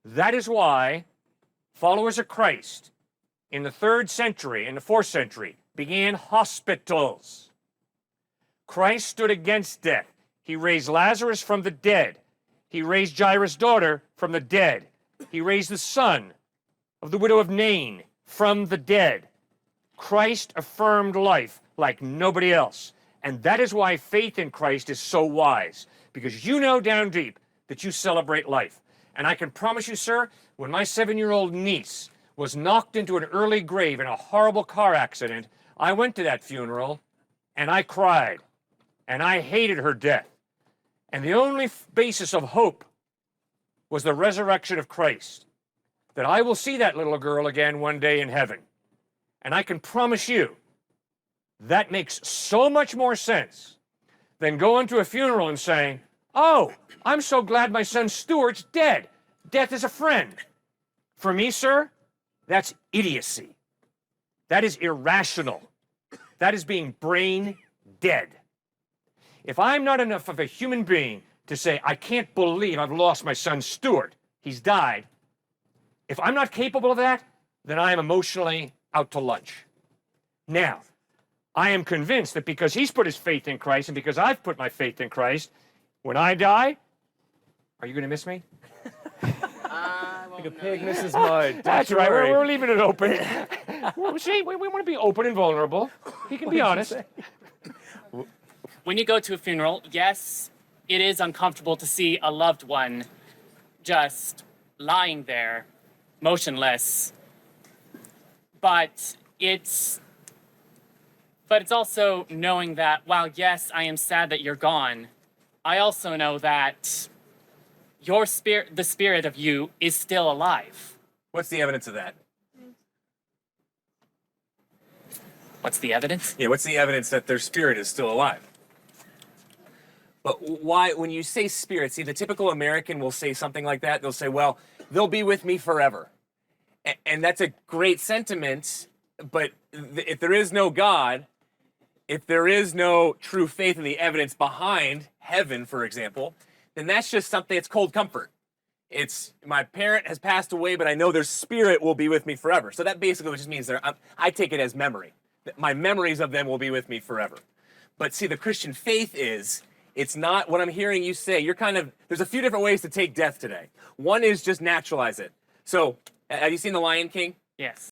That is why followers of Christ in the 3rd century and the 4th century began hospitals. Christ stood against death. He raised Lazarus from the dead. He raised Jairus' daughter from the dead. He raised the son of the widow of Nain from the dead. Christ affirmed life like nobody else. And that is why faith in Christ is so wise, because you know down deep that you celebrate life. And I can promise you, sir, when my 7-year-old niece was knocked into an early grave in a horrible car accident, I went to that funeral and I cried and I hated her death. And the only basis of hope was the resurrection of Christ, that I will see that little girl again one day in heaven. And I can promise you, that makes so much more sense than going to a funeral and saying, oh, I'm so glad my son Stuart's dead. Death is a friend. For me, sir, that's idiocy. That is irrational. That is being brain dead. If I'm not enough of a human being to say, I can't believe I've lost my son Stuart, he's died, if I'm not capable of that, then I am emotionally out to lunch. Now, I am convinced that because he's put his faith in Christ and because I've put my faith in Christ, when I die, are you going to miss me? Like a pig misses mud. That's right. We're leaving it open. See, we want to be open and vulnerable. He can be honest. When you go to a funeral, yes, it is uncomfortable to see a loved one just lying there, motionless. But it's also knowing that while yes, I am sad that you're gone, I also know that your spirit, the spirit of you, is still alive. What's the evidence of that? What's the evidence? Yeah, what's the evidence that their spirit is still alive? But why, when you say spirit, see, the typical American will say something like that. They'll say, well, they'll be with me forever. And that's a great sentiment, but if there is no God, if there is no true faith in the evidence behind heaven, for example, then that's just something, it's cold comfort. It's, my parent has passed away, but I know their spirit will be with me forever. So that basically just means I take it as memory. My memories of them will be with me forever. But see, the Christian faith is, it's not what I'm hearing you say. You're kind of, there's a few different ways to take death today. One is just naturalize it. So, have you seen The Lion King? Yes.